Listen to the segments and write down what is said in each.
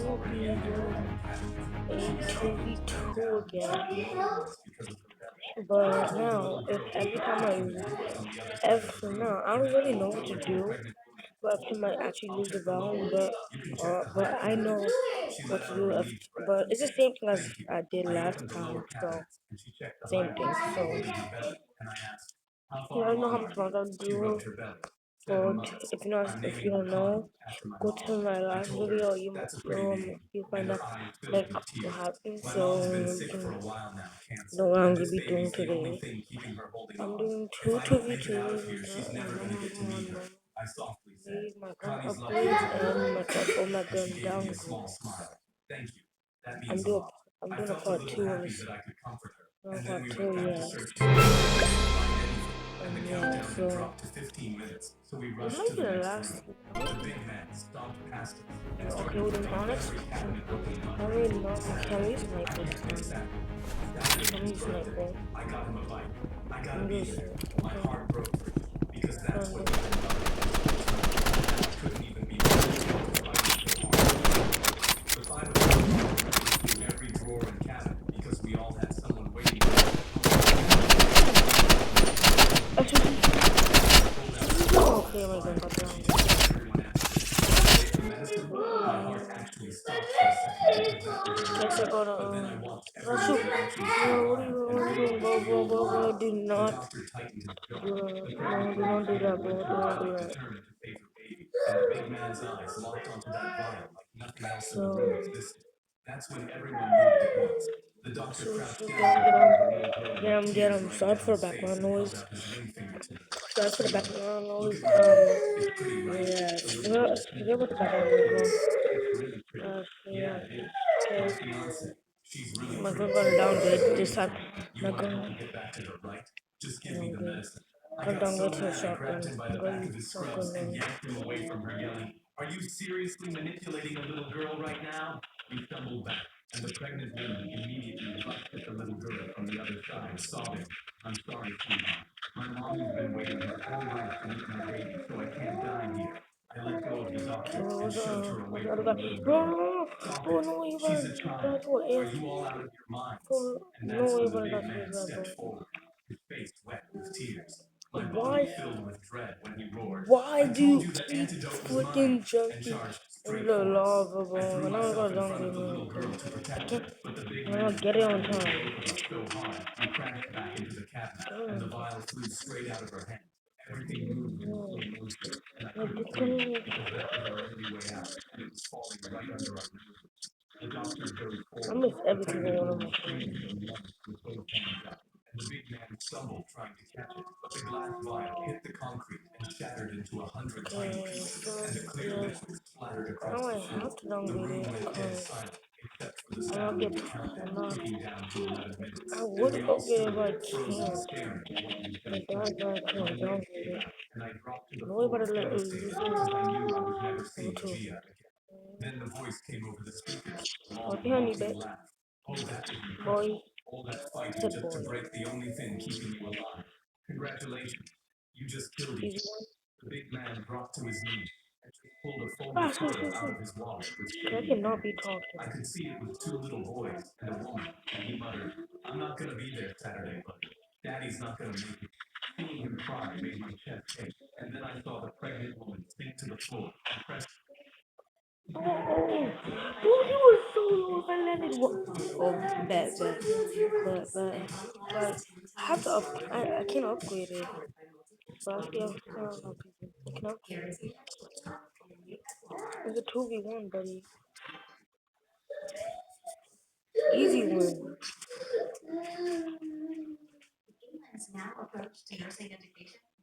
will be doing a 2v2 again. But now, if every time I don't really know what to do. But I might actually lose the round, but I know what to do. But it's the same thing as I did last time, so same thing. So I don't know how much rounds I'll do. But if you don't know, go to my last video. You find out like what happened. So you can know what I'm gonna be doing today. I'm doing two v2s. My gun upgrades and my gun downgrades. I'm doing a part two of this. Part two, yes. Yeah, so it might be the last. Okay, we're doing Onyx. I really know Kelly sniper this time. Kelly sniper. I'm just okay, my gun got down. Next I got oh shoot. No, what are you doing, bro? Do not do that, bro. Do not do that. So, get him. Sorry for background noise. Sorry for the background noise. Yeah, forget what the background noise was. Yeah. Okay. My gun got down good this time. My gun. Gun down good to a shotgun. Gun shotgun. What's the other guy? No, bro, no way, bro. That's what if. Bro, no way, bro. That's what if, bro. Why? Why do you keep freaking jumping in the lava, bro? And I got longer than I don't get it on time. I miss every single one of my friends. Now I have to downgrade it because I'm not get. I'm not. I would upgrade it, but I can't. My dad's not can't downgrade it. No way, but I let it use it. What behind you, bitch? Boy. Said boy. Easy one. Ah, shoot. I cannot be talking. Oh, he was so low if I landed one. Oh, but I have to I can't upgrade it. But yeah, I can upgrade it. It's a 2v1, buddy. Easy one.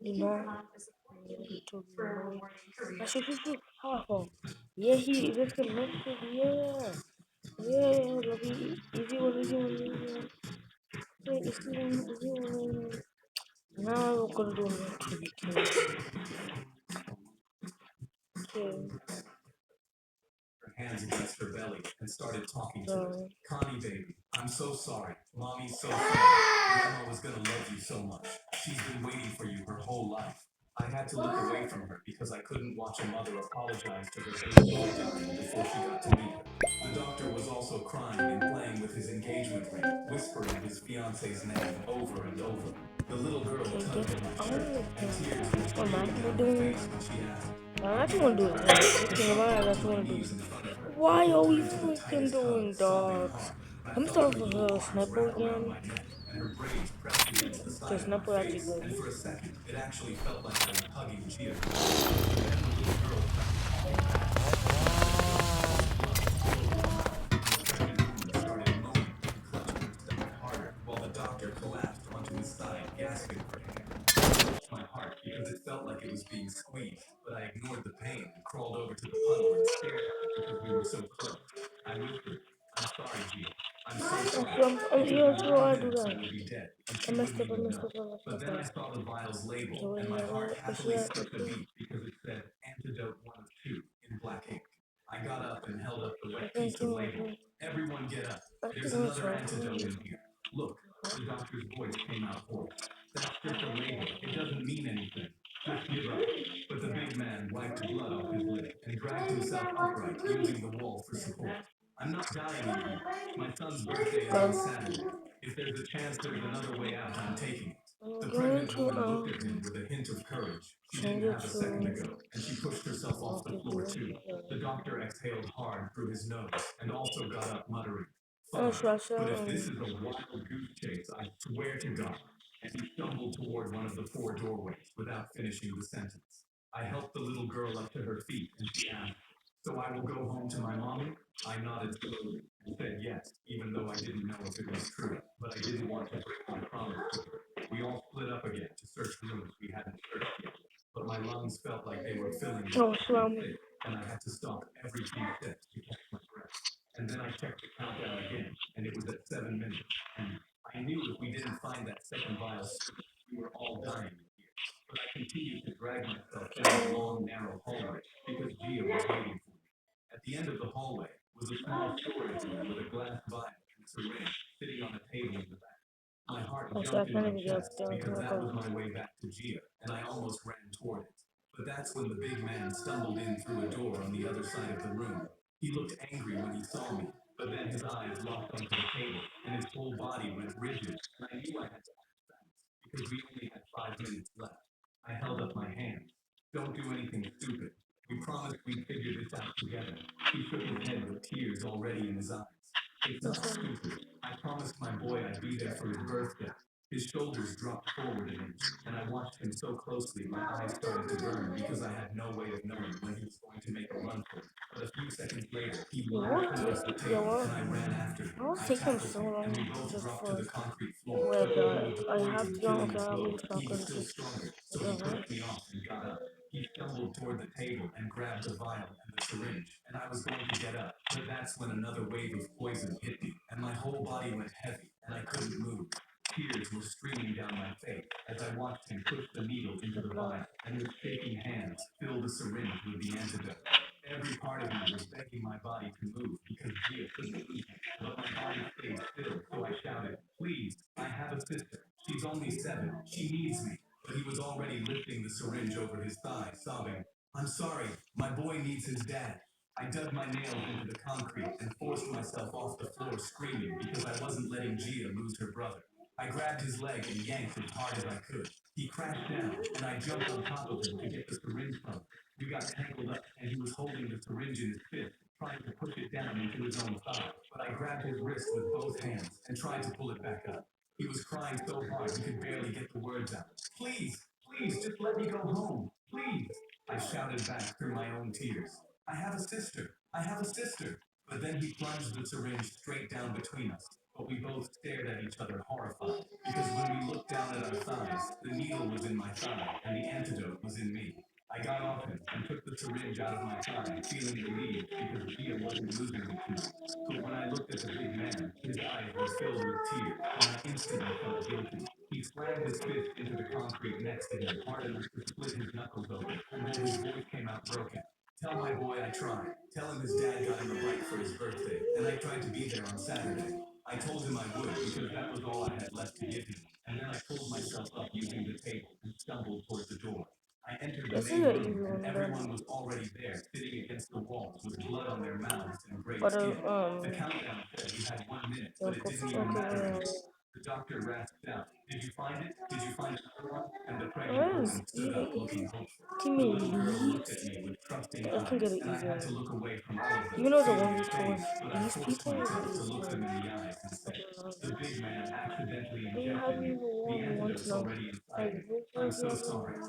You know? Shoot. Powerful. Yeah, he disconnected. Yeah. Yeah, Lovey. Easy one. Yeah, easy one. Now we're gonna do another 2v2. Okay. So, fiance's name over and over. The little girl tugged at my shirt, and tears were streaming down her face when she asked, I actually want to do it. I actually want to do it. Why are we freaking doing dogs? I'm starting with her sniper again. The sniper actually good. And for a second, it actually felt like I was hugging Gia. Then the little girl started moaning and clutching her stomach harder, while the doctor collapsed onto his side, gasping for air. My heart because it felt like it was being squeezed, but I ignored the pain and crawled over to the puddle and stared at it because we were so close. I whispered, I'm sorry, Gia. I'm so sorry. Yeah, sure, I do that. I messed up, I messed up, I messed up. But then I saw the vial's label, and my heart happily skipped a beat because it said Antidote 1 of 2 in black ink. I got up and held up the wet piece of label. Everyone get up. There's another antidote in here. Look, the doctor's voice came out hoarse. That's just a label. It doesn't mean anything. Just give up. But the big man wiped blood off his lip and dragged himself upright, using the wall for support. I'm not dying anymore. My son's birthday is on Saturday. If there's a chance there's another way out, I'm taking it. The pregnant woman looked at him with a hint of courage. She didn't have a second ago, and she pushed herself off the floor too. The doctor exhaled hard through his nose and also got up muttering, "Fine, but if this is a wild goose chase, I swear to God." And he stumbled toward one of the four doorways without finishing the sentence. I helped the little girl up to her feet, and she asked, so I will go home to my mommy? I nodded slowly and said yes, even though I didn't know if it was true, but I didn't want to break my promise to her. We all split up again to search rooms we hadn't searched yet, but my lungs felt like they were filling with thick, and I had to stop every few steps to catch my breath. And then I checked the countdown again, and it was at 7 minutes. And I knew if we didn't find that second vial soon, we were all dying in here. But I continued to drag myself down the long, narrow hallway because Gia was waiting for me. At the end of the hallway was a small storage room with a glass vial and syringe sitting on a table in the back. My heart jumped in my chest because that was my way back to Gia, and I almost ran toward it. But that's when the big man stumbled in through a door on the other side of the room. He looked angry when he saw me, but then his eyes locked onto the table, and his whole body went rigid, and I knew I had to act fast, because we only had 5 minutes left. I held up my hand. Don't do anything stupid. We promised we'd figure this out together. He shook his head with tears already in his eyes. It's not stupid. I promised my boy I'd be there for his birthday. His shoulders dropped forward an inch, and I watched him so closely my eyes started to burn because I had no way of knowing when he was going to make a run for it. But a few seconds later, he launched towards the table, and I ran after him. I tackled him, and we both dropped to the concrete floor. I have to go. Okay, I'll leave He was still stronger, so he pushed me off and got up. He stumbled toward the table and grabbed the vial and the syringe, and I was going to get up, but that's when another wave of poison hit me, and my whole body went heavy, and I couldn't move. Tears were streaming down my face as I watched him push the needle into the vial, and with shaking hands fill the syringe with the antidote. Every part of me was begging my body to move because Gia couldn't lose me, but my body stayed still, so I shouted, please, I have a sister. She's only 7. She needs me. But he was already lifting the syringe over his thigh, sobbing, I'm sorry, my boy needs his dad. I dug my nails into the concrete and forced myself off the floor screaming because I wasn't letting Gia lose her brother. I grabbed his leg and yanked as hard as I could. He crashed down, and I jumped on top of him to get the syringe from him. We got tangled up, and he was holding the syringe in his fist, trying to push it down into his own thigh. But I grabbed his wrist with both hands and tried to pull it back up. He was crying so hard he could barely get the words out. Please, please, just let me go home. Please. I shouted back through my own tears. I have a sister. I have a sister. But then he plunged the syringe straight down between us. But we both stared at each other horrified, because when we looked down at our thighs, the needle was in my thigh, and the antidote was in me. I got off him and took the syringe out of my thigh, feeling relieved because Gia wasn't losing me tonight. But when I looked at the big man, his eyes were filled with tears, and I instantly felt guilty. He slammed his fist into the concrete next to him hard enough to split his knuckles open, and then his voice came out broken. Tell my boy I tried. Tell him his dad got him a bike for his birthday, and I tried to be there on Saturday. I told him I would because that was all I had left to give him, and then I pulled myself up using the table and stumbled towards the door. I entered the main room, and everyone was already there, sitting against the walls with blood on their mouths and gray skin. The countdown said we had 1 minute, but it didn't even matter. The Where is teammate leave? I can get it easier. Even though it's a 1v2 with these people, it is like, I don't know. They haven't even won once now. Like, I don't know.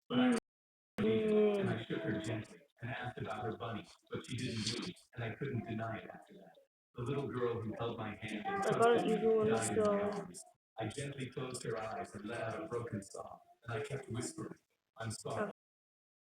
What I got an easy one, so